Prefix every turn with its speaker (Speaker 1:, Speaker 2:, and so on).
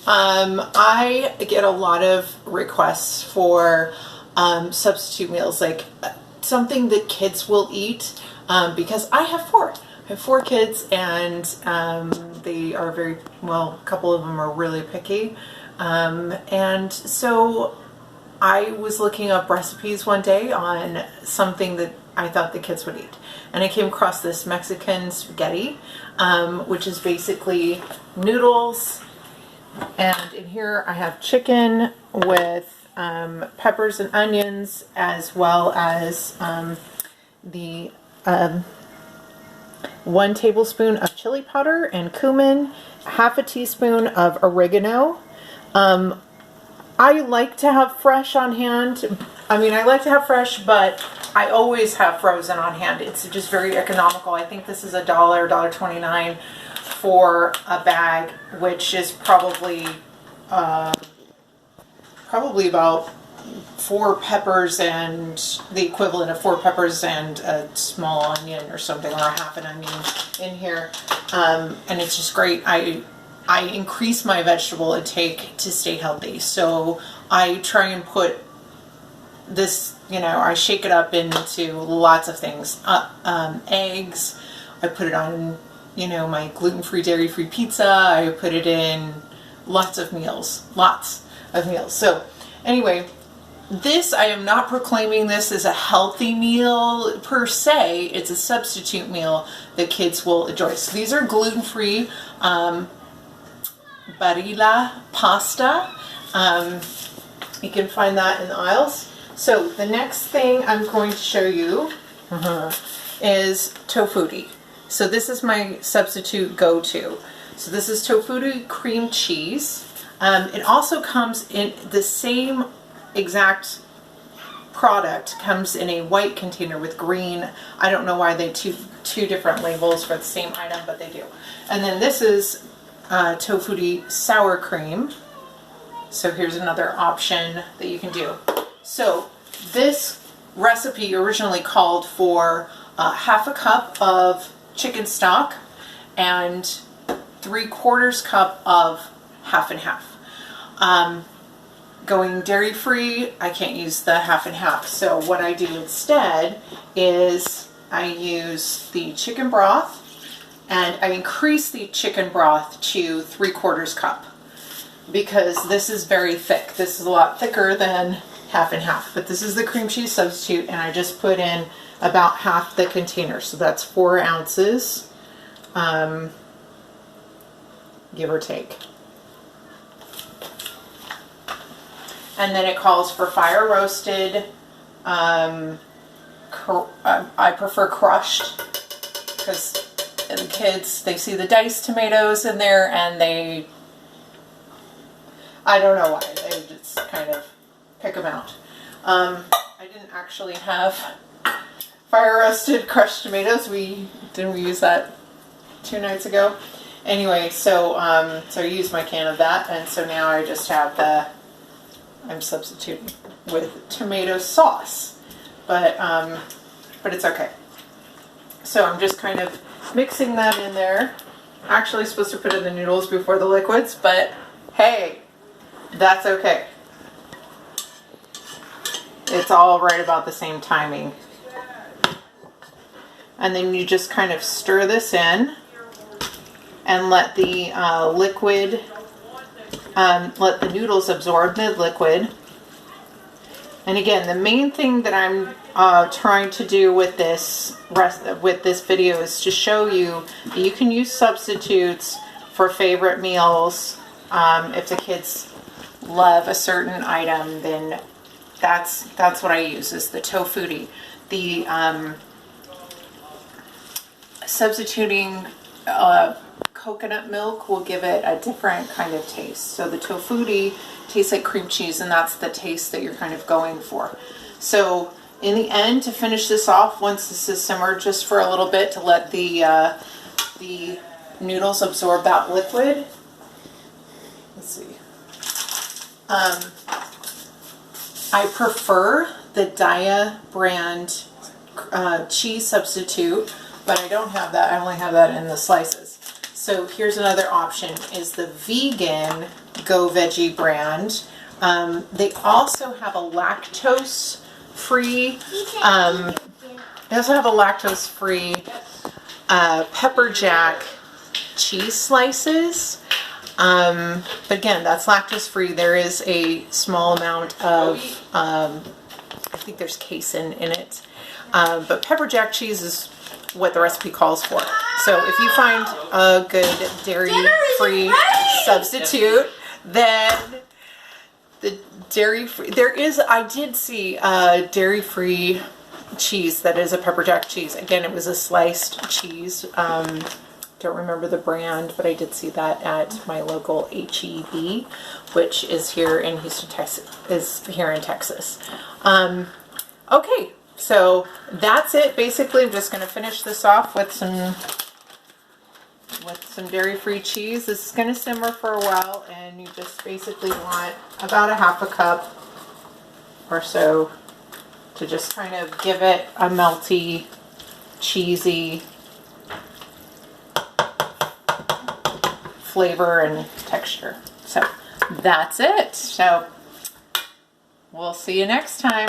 Speaker 1: I get a lot of requests for substitute meals, like something that kids will eat, because I have four. I have four kids, and they are very, well, a couple of them are really picky. And so I was looking up recipes one day on something that I thought the kids would eat. And I came across this Mexican spaghetti, which is basically noodles. And in here I have chicken with peppers and onions, as well as the 1 tablespoon of chili powder and cumin, half a teaspoon of oregano. I like to have fresh on hand. I mean, I like to have fresh, but I always have frozen on hand. It's just very economical. I think this is $1, $1.29 for a bag, which is probably about 4 peppers and the equivalent of 4 peppers and a small onion or something, or a half an onion in here. And it's just great. I increase my vegetable intake to stay healthy. So I try and put this, you know, I shake it up into lots of things. Eggs, I put it on, you know, my gluten-free, dairy-free pizza. I put it in lots of meals. So anyway, this, I am not proclaiming this as a healthy meal per se. It's a substitute meal that kids will enjoy. So these are gluten-free barilla pasta. You can find that in the aisles. So the next thing I'm going to show you is Tofutti. So this is my substitute go-to. So this is Tofutti cream cheese. It also comes in the same exact product, comes in a white container with green. I don't know why they two different labels for the same item, but they do. And then this is Tofutti sour cream. So here's another option that you can do. So this recipe originally called for half a cup of chicken stock and 3/4 cup of half and half. Going dairy free, I can't use the half and half. So what I do instead is I use the chicken broth, and I increase the chicken broth to 3/4 cup because this is very thick. This is a lot thicker than half and half, but this is the cream cheese substitute, and I just put in about half the container. So that's 4 ounces, give or take. And then it calls for fire roasted. I prefer crushed because the kids, they see the diced tomatoes in there and I don't know why, they just kind of pick them out. I didn't actually have fire roasted crushed tomatoes. Didn't we use that 2 nights ago? Anyway, so I used my can of that, and so now I just have I'm substituting with tomato sauce, but it's okay. So I'm just kind of mixing that in there. Actually supposed to put in the noodles before the liquids, but hey, that's okay. It's all right about the same timing. And then you just kind of stir this in and let the liquid, let the noodles absorb the liquid. And again, the main thing that I'm trying to do with this video is to show you that you can use substitutes for favorite meals. If the kids love a certain item, then that's what I use, is the Tofutti. The substituting coconut milk will give it a different kind of taste. So the Tofutti tastes like cream cheese, and that's the taste that you're kind of going for. So in the end, to finish this off, once this is simmered just for a little bit to let the noodles absorb that liquid. Let's see. I prefer the Daiya brand cheese substitute, but I don't have that. I only have that in the slices. So here's another option, is the vegan Go Veggie brand. They also have a lactose-free, pepper jack cheese slices. But again, that's lactose free. There is a small amount of, I think there's casein in it. But pepper jack cheese is what the recipe calls for. So if you find a good dairy-free substitute, then the dairy-free, I did see a dairy-free cheese that is a pepper jack cheese. Again, it was a sliced cheese. Don't remember the brand, but I did see that at my local HEB, which is here in Houston, Texas. Okay, so that's it. Basically, I'm just going to finish this off with some dairy-free cheese. This is going to simmer for a while, and you just basically want about a half a cup or so to just kind of give it a melty, cheesy flavor and texture. So that's it. So we'll see you next time.